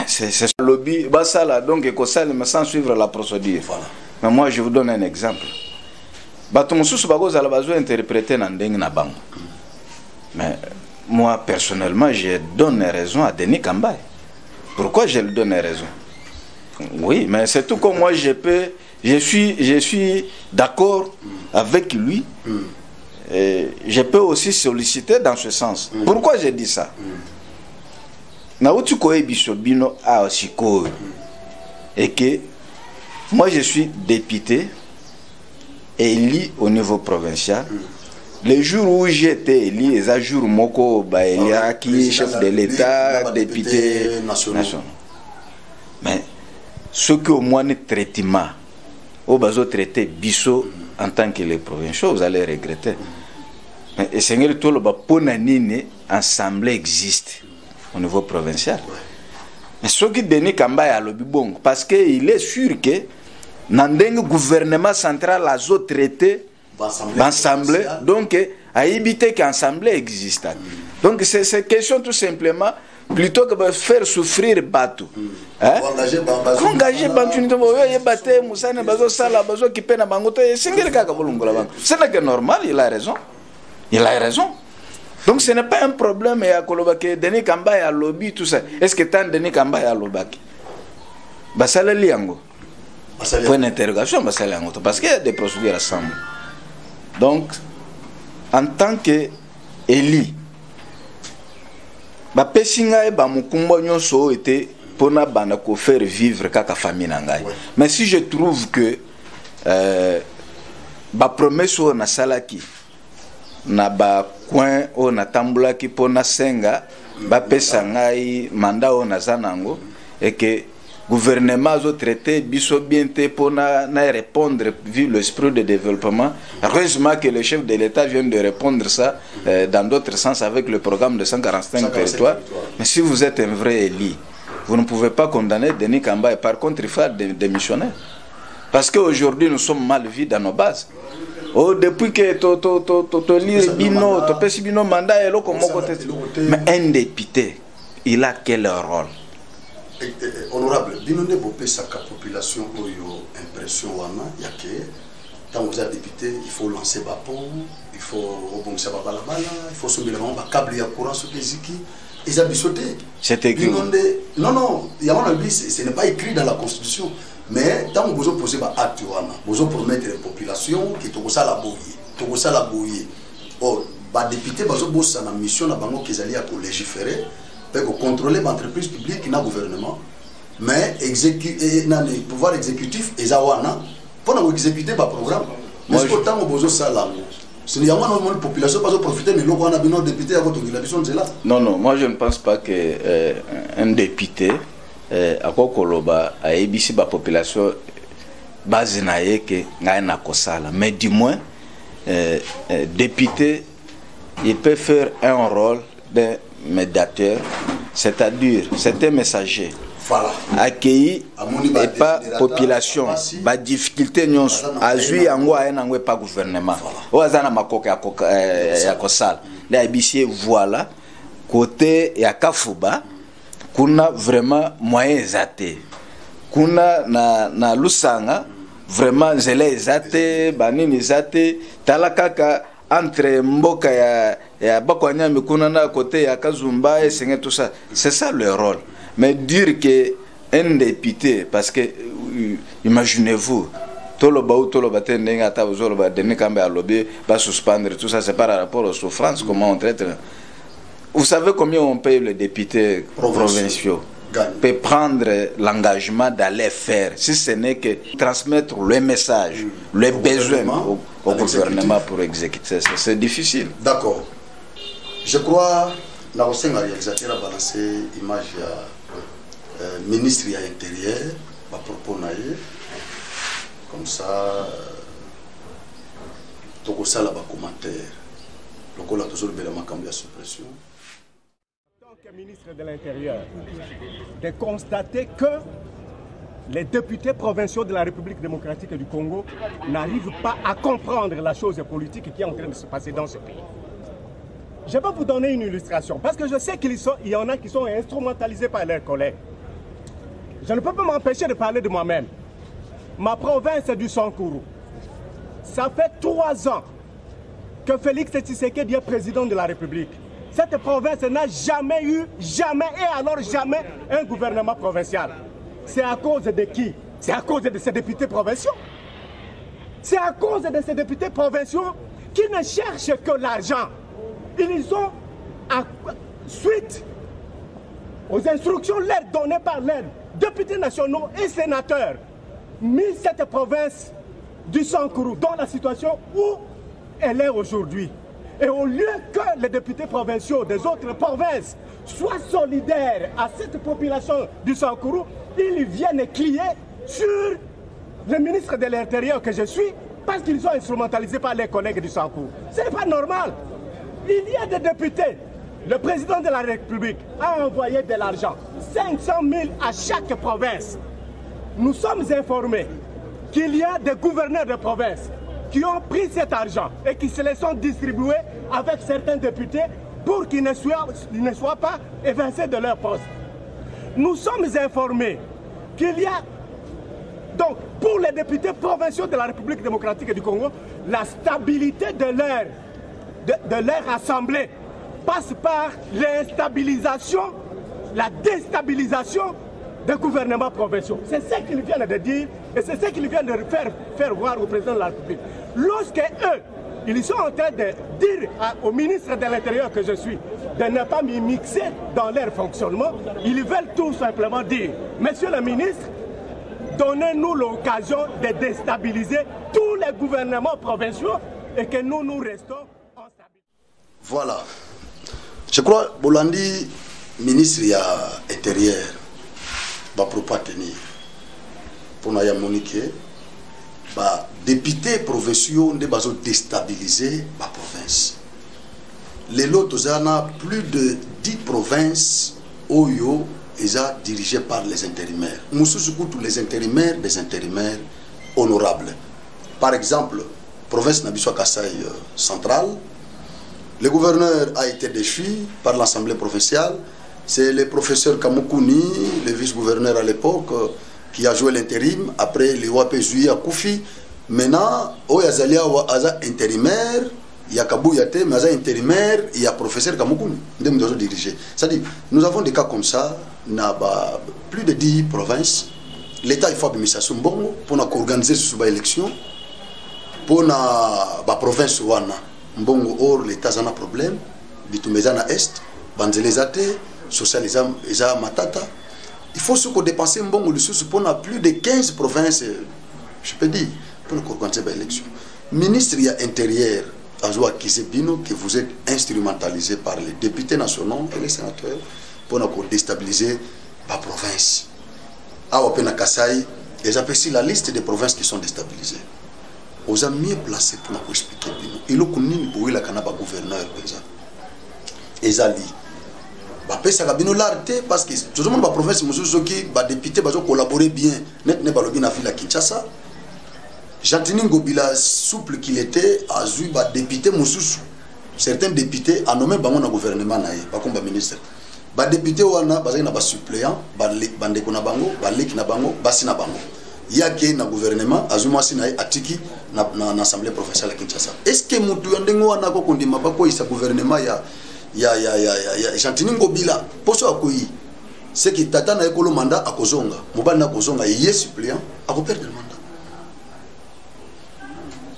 C'est le lobby, bah ça là, donc mais sans suivre la procédure. Voilà. Mais moi je vous donne un exemple. Mais moi personnellement je donne raison à Denis Kamba. Pourquoi je lui donne raison? Oui, mais c'est tout comme moi je suis d'accord avec lui. Et je peux aussi solliciter dans ce sens. Pourquoi j'ai dit ça? Et que moi je suis député élu au niveau provincial. Les jours où j'étais élu, les jours moko qui chef de l'État, député national. Mais ce que au moins traitement, au bazo traité biso en tant que les provinciaux, vous allez regretter. Et Seigneur tout le bonanine assemblée existe au niveau provincial. Mais ce qui Denis Kamba a le bon parce qu'il est sûr que dans le gouvernement central a traité l'assemblée, donc à éviter qu'assemblée existe. Donc c'est question tout simplement plutôt que de faire souffrir Batu. Engager Bantu, c'est normal, il a raison. Il a raison. Donc ce n'est pas un problème que Denis Kamba a lobby tout ça. Est-ce que tant Denis Kamba a lobby? Basale liango. Point d'interrogation, basale liango. Parce qu'il y a des procédures ensemble. Donc, en tant que Eli, Pesinga et Bamukumba nyonso été pour na bana ko faire vivre kaka famille nangai. Mais si je trouve que promesse na salaki na ba coin o na tambula ki pona senga ba pesa ngai mandat o na zanango et que gouvernement a traité biso bien te pona na répondre vu l'esprit de développement. Heureusement que le chef de l'État vient de répondre ça dans d'autres sens avec le programme de 145 territoires. Mais si vous êtes un vrai élu, vous ne pouvez pas condamner Denis Kamba et par contre il faut démissionner. Parce qu'aujourd'hui nous sommes mal vus dans nos bases. Oh, depuis que tu lis Bino, tu peux Bino mandat et l'autre mais un député, il a quel rôle? Honorable, Bino ne peut pas sa population pour impression il y a que quand vous êtes député, il faut lancer bapon, il faut rebondir balabala, il faut soulever le câble et courant sur les ziki. Ils ont sauté. C'est écrit. Non, il y a un avis, ce n'est pas écrit dans la Constitution. Mais tant que vous avez posé un acte, vous avez promettre la population qui est la bouillie. Or, les députés, vous avez une mission qu'ils allaient légiférer, pour contrôler l'entreprise publique et le gouvernement. Mais le pouvoir exécutif, ils ont pour exécuter le programme. Mais c'est autant que vous avez ça là. Si il y a une population qui profiter de l'eau, on a besoin de députés à votre population, c'est là. Non, moi je ne pense pas qu'un député à Kokoloba a ébissé la population base naïe que n'a kosala. Mais du moins, député, il peut faire un rôle de médiateur, c'est-à-dire c'est un messager. Voilà. Accueilli et pas population, pas difficulté nyons, azui angwa n'angwe pas gouvernement. Oazana makoka ya kosala. La ébissé voilà côté ya Kafuba. Kuna vraiment moyen zate. Kuna na Lusanga vraiment zele zate, banini zate, talakaka entre Mboka ya Bakwanya Mikunana à côté ya Kazumba et Senghor, tout ça. C'est ça le rôle. Mais dire que un député, parce que imaginez-vous, suspendre tout ça, c'est par rapport aux souffrances, comment on traite. Vous savez combien on paye les députés provinciaux? Peut prendre l'engagement d'aller faire, si ce n'est que transmettre le message, le besoin au gouvernement pour exécuter. C'est difficile. D'accord. Je crois que nous avons réalisé l'image du ministre de l'Intérieur, à propos comme ça, tout ça là-bas commentaire. Le a toujours bien la suppression. Ministre de l'Intérieur, de constater que les députés provinciaux de la République démocratique du Congo n'arrivent pas à comprendre la chose politique qui est en train de se passer dans ce pays. Je vais vous donner une illustration, parce que je sais qu'il y en a qui sont instrumentalisés par leurs collègues. Je ne peux pas m'empêcher de parler de moi-même. Ma province est du Sankuru. Ça fait 3 ans que Félix Tshisekedi est président de la République. Cette province n'a jamais eu, jamais et alors jamais un gouvernement provincial. C'est à cause de qui? C'est à cause de ces députés provinciaux. C'est à cause de ces députés provinciaux qui ne cherchent que l'argent. Ils ont, suite aux instructions leur données par les députés nationaux et sénateurs, mis cette province du Sankuru dans la situation où elle est aujourd'hui. Et au lieu que les députés provinciaux des autres provinces soient solidaires à cette population du Sankuru, ils viennent crier sur le ministre de l'Intérieur que je suis parce qu'ils sont instrumentalisés par les collègues du Sankuru. Ce n'est pas normal. Il y a des députés. Le président de la République a envoyé de l'argent, 500 000 à chaque province. Nous sommes informés qu'il y a des gouverneurs de province qui ont pris cet argent et qui se les sont distribués avec certains députés pour qu'ils ne soient pas évincés de leur poste. Nous sommes informés qu'il y a, donc, pour les députés provinciaux de la République démocratique du Congo, la stabilité de leur assemblée passe par l'instabilisation, la déstabilisation des gouvernements provinciaux. C'est ce qu'ils viennent de dire et c'est ce qu'ils viennent de faire voir au président de la République. Lorsque eux, ils sont en train de dire au ministre de l'Intérieur que je suis de ne pas m'y mixer dans leur fonctionnement, ils veulent tout simplement dire, monsieur le ministre, donnez-nous l'occasion de déstabiliser tous les gouvernements provinciaux et que nous restons en stabilité. Voilà. Je crois que Bolandi, ministre de l'Intérieur, va pas tenir. Pour nous moniquer, les députés provinciaux ont déstabilisé la province. Les lots, plus de 10 provinces Oyo sont dirigées par les intérimaires. Nous sommes tous les intérimaires, des intérimaires honorables. Par exemple, province Nabiswa Kasai centrale, le gouverneur a été déchu par l'Assemblée provinciale. C'est le professeur Kamukuni, le vice-gouverneur à l'époque, qui a joué l'intérim. Après, le WAP Zouya Koufi. Maintenant, il y a intérimaire, il y a Kabouyate, mais il y a intérimaire, il y a professeur Kamukuni. C'est-à-dire, nous avons des cas comme ça, dans plus de 10 provinces. L'État, il faut administration bon pour organiser cette élection. Pour la province, or l'État a un problème. Bitumezana Est, Banzelezate, Socialisme, Matata. Il faut se dépenser un bon ressources pour plus de 15 provinces, je peux dire, pour organiser l'élection. Ministre de l'Intérieur, Azoua Kisebino, que vous êtes instrumentalisé par les députés nationaux et les sénateurs pour déstabiliser la province. Awapena Kasai, ils appellent la liste des provinces qui sont déstabilisées. Vous avez mieux placé pour nous expliquer. Il y a un gouverneur. Ezali. Parce que tout le monde dans la province, les députés vont collaborer bien. Net ne balobi na ville à Kinshasa. Jantini Ngobila, souple qu'il était, a eu des députés Moussous. Certains députés ont nommé le gouvernement, pas comme le ministre. Les députés ont des suppléants, des bango, il y a qui dans le gouvernement, Azuma Sinaï Atiki, na assemblée provinciale à Kinshasa. Est-ce que mutu yandengo wana ko kondima ba ko isa gouvernement ya Chantini Ngobila poso akoyi c'est que tata na ekolo mandat akozonga mobali na kozonga yé suppléant a perdre le mandat.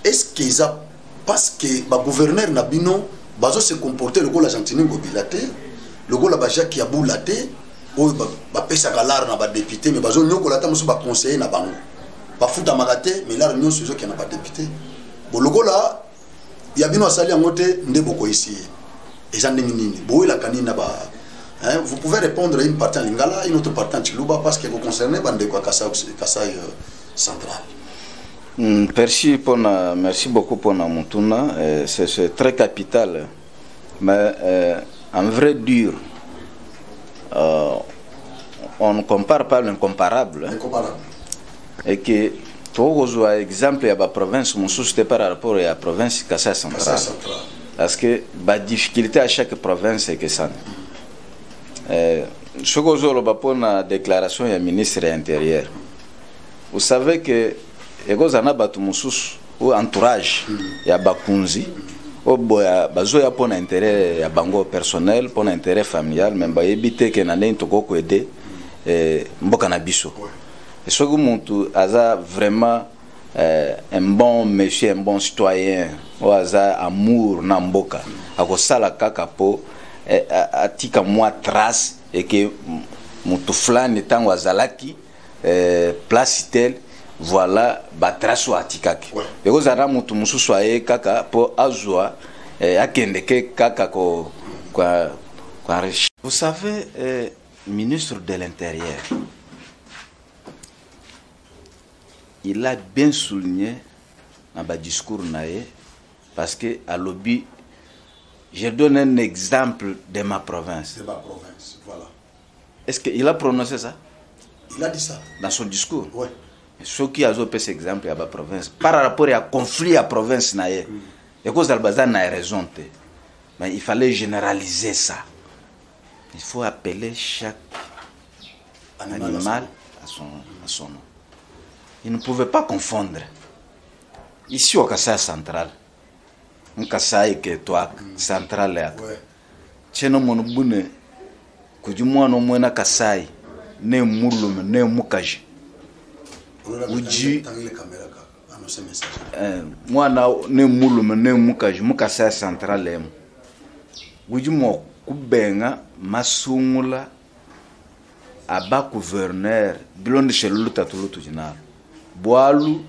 Est-ce que ça parce que ba gouverneur na bino bazo se comporter le la Chantini Ngobila te le la ba Jacques Yaboula te o ba pesa galar na ba député mais bazo nyoko la ta musu ba conseiller na bango ba futa magate mais là nyonso zo qui na ba député bo le la ya bino asali ngote ndebo ko ici et j'en ai nini bo la kanina ba. Vous pouvez répondre à une partie en Lingala, une autre partie en Chiluba, parce que vous concernez Bandeko Kassai central. Merci beaucoup pour Namutuna. C'est très capital. Mais en vrai dur, on ne compare pas l'incomparable. Incomparable. Et que tout exemple, il y a la province, mon souci par rapport à la province Kassai central. Parce que la difficulté à chaque province, c'est que ça. Ce que je la déclaration du ministre de l'Intérieur. Vous savez que les entourage, il y a Bakunzi, il y a pour intérêt personnel, pour intérêt familial, mais il y a éviter que nous ayons aider Mbokanabiso. Et ce que a vraiment un bon monsieur, un bon citoyen, ou amour Namboka, à la kakapo. Atika moi trace et que Moutoufflan étant au Azalaki place tel voilà ba trace ou atikaki et aux ara Moutoumusou soye kaka pour azwa akendeke kaka ko quoi. Vous savez, ministre de l'Intérieur, il a bien souligné dans le discours naïe parce que à lobby. Je donne un exemple de ma province. De ma province, voilà. Est-ce qu'il a prononcé ça? Il a dit ça. Dans son discours? Oui. Ce qui a fait cet exemple à ma province, par rapport à conflit à la province, et cause d'Albazan a raison. Mais il fallait généraliser ça. Il faut appeler chaque animal à son nom. Il ne pouvait pas confondre. Ici au Kassai central, un Kassai qui est toi, central. Tcheno monobune, que du moins no moins Kassai, ne moulum, ne mukaji. Uji, moi na ne moulum, ne mukaji, Kassai central. Uji mo kubenga masungula aba gouverneur bilonde chelulu tatulutu jina boalu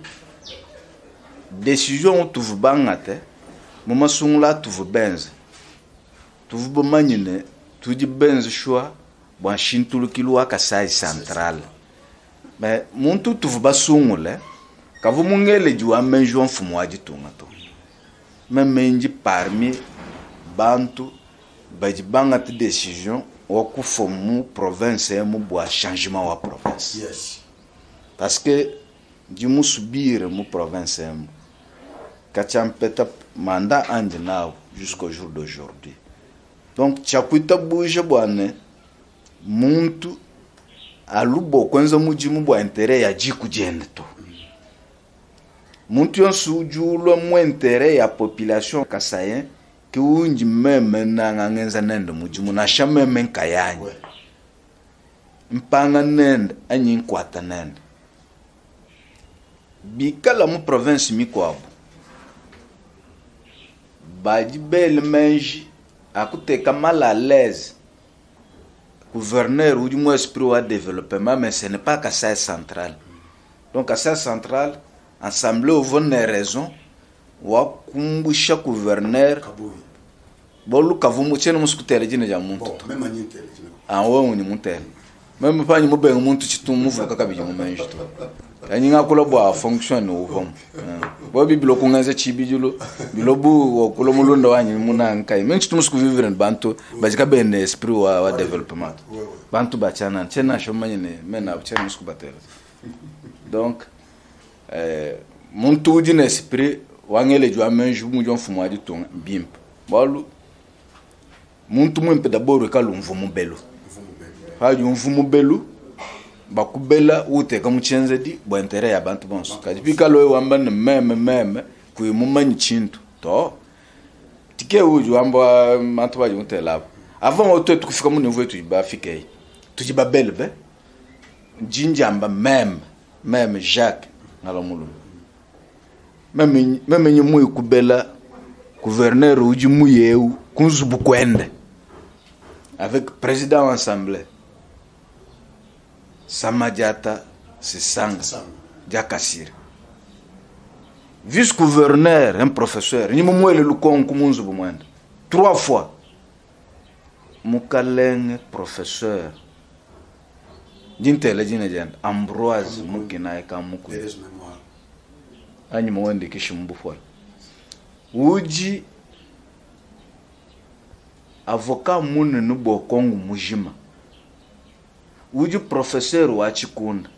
décision tuvu bangate moma sungula tuvu benze tuvu bomanyine tuji benze choix bon chintulu kilwa Kasai central mais muntu tuvu basungule kavu mungele juwa menjo mfumu wajitunga to memenji parmi bantu bajibanga te décision ou kufomu province mu boa changement wa province. Yes. Parce que du mu subir mu province mu kachampeta mandat andinao jusqu'au jour d'aujourd'hui. Donc chakuita bouge boane muntu alubo kwanza muji mu boa intérêt ya jiku jende to. Muntu yonsu julo mu intérêt ya population kasayen que unji meme na ngangenza nende mujimu na shame menkayanyi mpanga nende anyi nkwata nende bikala mu province mikwabu baji bel menji akuteka mal à l'aise gouverneur ou du moins esprit wa développement mais ce n'est pas Kasai central donc Kasai central ensemble au bonnes raisons wa kumbusha gouverneur bolu kavumu chene muskutere jine ja muntu même anyintere jine awo ni muntere même pas ni mubenga muntu chitu muvu kakabije mu menjo to anyinga kula bwa fonction o vom bo bibilo kungaza chibijulo bilobu okulo mulunda wanyi munanka men chitu musku vivre bantu bajika ben esprit wa development bantu bachana chena shomanye ne mena chene musku batera donc muntu jine esprit wangele jwa menju mujo mfumu adi tonga bimp balu muntu mwempe d'abord ka lumvu mubelu ha mfumu belu bakubela ute kama chenzedi bo intérêt ya bantu bonso kadi pika lo wamba ne meme ku mumanyi chintu to tike uju wamba mantu ba junte labo avant oto tukufika mu niveau tu ba fikei tu ba belbe jinjamba même Jacques ngalo mulu même nyimu kubela gouverneur uji muyeu kunzubu kwende avec président assemblée Samadiata Sisanga Diakasir vice-gouverneur un professeur ni mumwele lukonku munzubu mwende 3 fois mukaleng professeur dintele jina jana Ambroise mukina eka muku anyi mwende kishimbu fwa uji avocat mune nubo kongu mujima uji professeur wa chikunda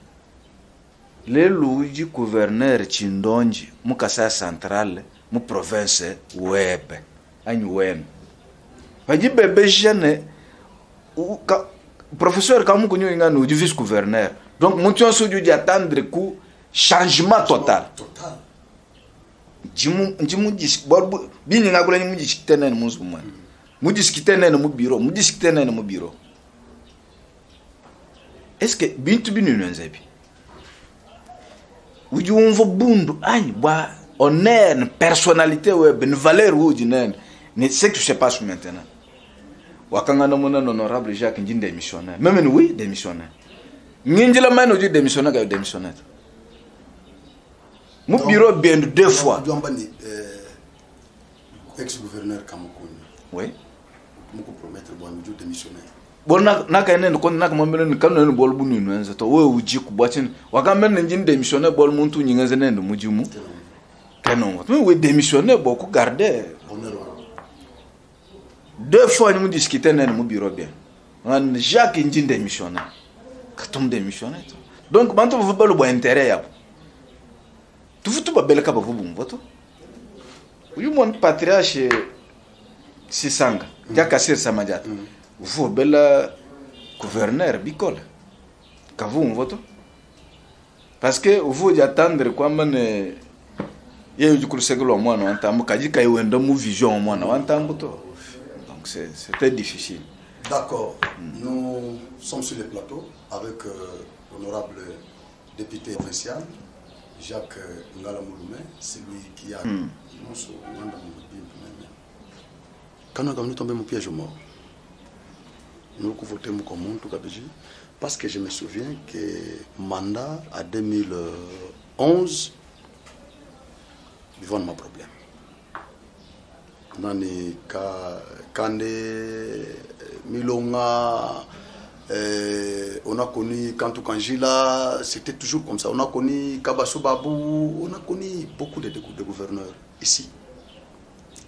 lelo uji gouverneur chindonji mukasa centrale mu province webe anyi wen faji bebe jane professeur kamu kunyo ngana uji vice gouverneur donc mution so uji attendre ku changement total jimu borbu bini ngakula ni muji kitene muzu mwana muji kitene mu bureau est-ce que bintu binu nzebi uji unvo bundu ani ba honneur personnalité web une valeur uji nene ne c'est que je passe maintenant wakanga na mona honorable Jacques Njinde démissionnaire même oui démissionnaire nginjila mano uji démissionnaire ga démissionnaire mu bureau bien 2 fois ex-gouverneur Kamukuni oui muko promettre bon uji démissionnaire bona naka nene kon naka mambele ni kanu ni bol bunu nwenza to we uji ku bwatin wakambe njini démissionner bol muntu nyingaze nende mujimu kanon to we démissionner bo ku garder 2 fois ni mu discuter nene mu bureau bien an Jacques njini démissionner katum démissionner donc bantu vous balo bo intérêt ya tu futu ba bele ka ba vubu mvoto uyu mon patriarche Sisanga Diakasir Samadiata vous bela gouverneur bicole kavu mvoto parce que vous attendre quoi mane ye ujukulusegelo mwana wantambu kajika iwenda mu vision mwana wantambu to donc c'était difficile. D'accord. Nous sommes sur le plateau avec l'honorable député provincial Jacques Ngalamouloumé, celui qui a quand nous sommes tombés mon piège mort. Nous votons comme tout parce que je me souviens que mandat à 2011 vivant ma problème. Nani Kande Milonga on a connu Kantou Kanjila, c'était toujours comme ça. On a connu Kabasso Babou, on a connu beaucoup de gouverneurs ici.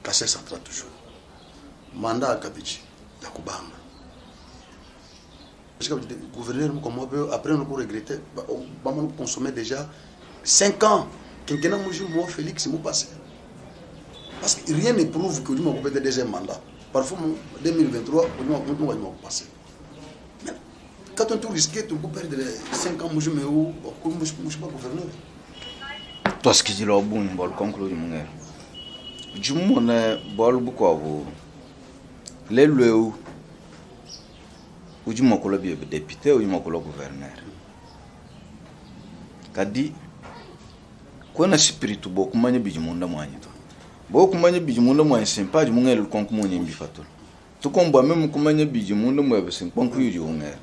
Kassel Central toujours. Mandat à Kabidji, Yakubanga. Le gouverneur, après on a regretté, on a consommé déjà 5 ans. Quinquennat moi Félix m'a passé. Parce que rien ne prouve que nous avons fait le deuxième mandat. Parfois, en 2023, nous avons passé. Mais quand on est risqué, tu peux perdre 5 ans, je ne suis pas gouverneur. Toi, ce qui dit là, bon, on va conclure. Je me dis, les lois, ou du mokolo bi député ou du mokolo gouverneur. Kadi kona spiritu boku manya biji munda mwanyi to. Boku manya biji munda mwanyi sempa di mungel konku mwanyi mbi fatul. To komba meme kumanya biji munda mwe sempa konku yuji ungel.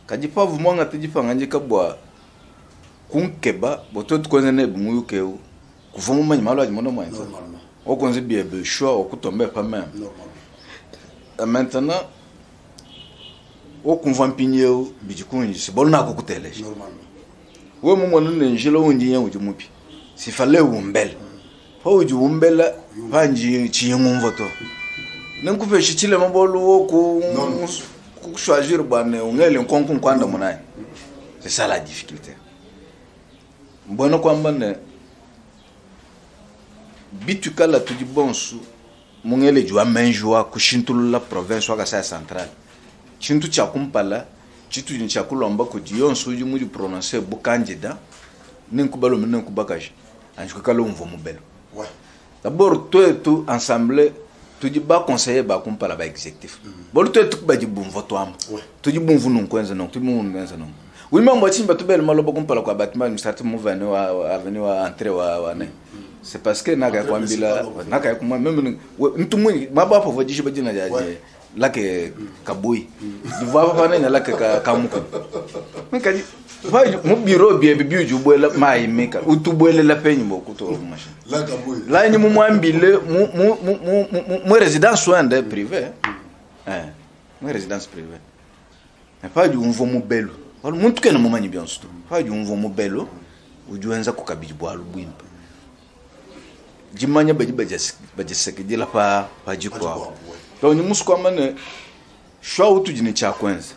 Kadi pa vu mwanga tiji fanganje kabwa kunkeba botot konene bumuyu keu. Kufumu manya malo aji munda mwanyi to. Okonze biebe choix okutombe pas même. Maintenant au convampigné bidjikuni c'est bon na kokutele normalement we mo mona njelo wonji yan wuju mupi si fallait umbel ho wuju umbela panji chiyemu voto nan ku feshi chile mabolu wo ku choisir bane ngele nkonku kwanda munai c'est ça la difficulté mbona kwamba ne bitukala tudi bonsu mungele jwa menjwa ku shintulu la province wa kasa centrale Chintu Chakumpala, chitu ni chakulomba ko dion soju mu prononcer bu candidat nin ku balo nin ku bagage anju ka lo mvo mobelo ouais d'abord tout ensemble tout di ba conseiller ba kum pala ba exécutif bol tout ba di bon voto am tout di bon vunu kwenza non tout mon kwenza non oui même moi timba tout bel malo ba kum pala ko bâtiment administratif mo venu wa avenue wa entrée wa ne c'est parce que naga ko ambila naga ko même ntu mu ma ba po vodi je ba dina jaje là que Kaboui, tu vois pas là que Kamuko. Mais quand mon bureau bien bien du bois là mais mec ou tu bois la peine beaucoup trop machin. Là Kaboui. Là ni moi ambile mon résidence soin de privé. Mon résidence privée. Mais pas du on voit mon bello. Wala muntu kena mumanye bien surtout. Pas du on voit mon bello ou du enza ko kabiji bois lu buin. Jimanya baji seke dila pa jikwa. Donc nous sommes comme un choix autour d'une chakwenze.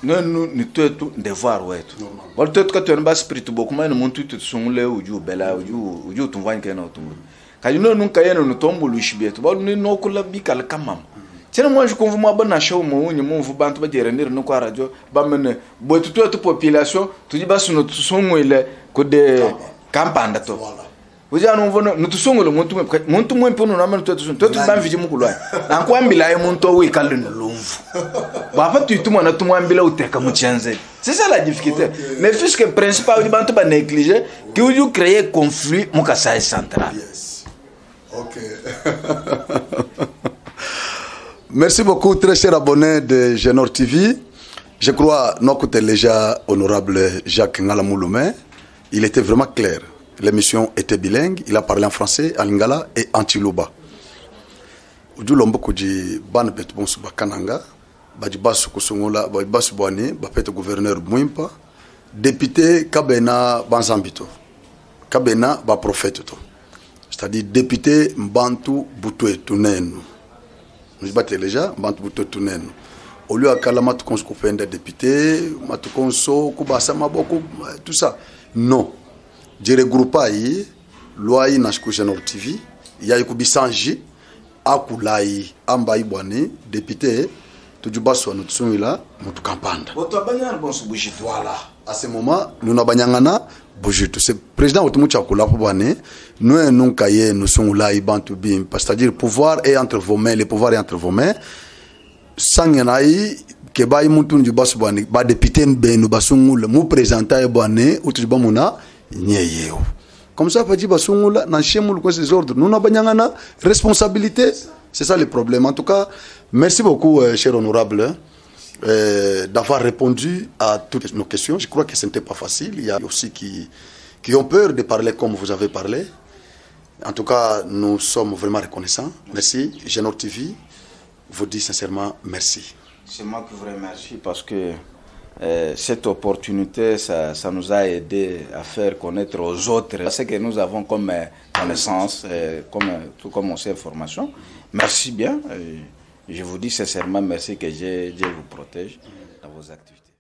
Nous tout devoir ouais tout. Bon tout quand tu es un bas spirituel beaucoup mais nous tout sont là ou du bela ou du ton vain qu'un autre. Quand nous nous caillons nous tombons le chibiet. Bon nous nous colla bicale kamam. Tiens moi je convoque moi bonne show moi on vous bante pas dire renir nous quoi radio ba men boy toute population tu dis bas nous sont moi là que de campagne to. Vous avez nous tous sommes le montu moins pour nous n'amener tout ban vidi mukulu en quoi mbila e monto we kalin lonvu ba fa tu tout mon tout moins mbila ou te comme chenze c'est ça la difficulté mais puisque principal du bantu ba négliger que vous créer conflit mon kasa central. OK. Merci beaucoup très cher abonné de Genor TV. Je crois notre déjà honorable Jacques Ngalamouloumé, il était vraiment clair. L'émission était bilingue, il a parlé en français, en lingala et en chiluba. Uju lombo kuji ban betu bon suba kananga, baji basu kusungola, baji basu boani, bapete gouverneur Mwimpa, député kabena banzambito, kabena ba prophète to. C'est-à-dire député Mbantu Butwe Tunenu. Nous battons déjà Mbantu Butwe Tunenu. Au lieu de matu konso kupenda député, matu konso kubasa maboko, tout ça. Non. Je regroupe aí loi na Genor TV ya ikubisanji akulai ambai bwane député tujubaso no tsungila mutu kampanda boto abanyana bonso bujitu voilà à ce moment nous n'abanyangana bujitu c'est président otumucha kula bwane nous nunca ye nous sungula ibantu bim c'est-à-dire pouvoir est entre vos mains le pouvoir est entre vos mains sangenai ke bai mutu njubaso bwane ba député benu basungula mu présenter bwane utujibamuna. Comme ça, pas dire basungula na chemul quoi ces ordres. Nous n'avons responsabilité. C'est ça le problème. En tout cas, merci beaucoup, cher honorable, d'avoir répondu à toutes nos questions. Je crois que ce n'était pas facile. Il y a aussi qui ont peur de parler comme vous avez parlé. En tout cas, nous sommes vraiment reconnaissants. Merci. Genor TV vous dit sincèrement merci. C'est moi qui vous remercie parce que cette opportunité, ça nous a aidé à faire connaître aux autres ce que nous avons comme connaissance, tout comme aussi information. Merci bien. Je vous dis sincèrement merci que Dieu vous protège dans vos activités.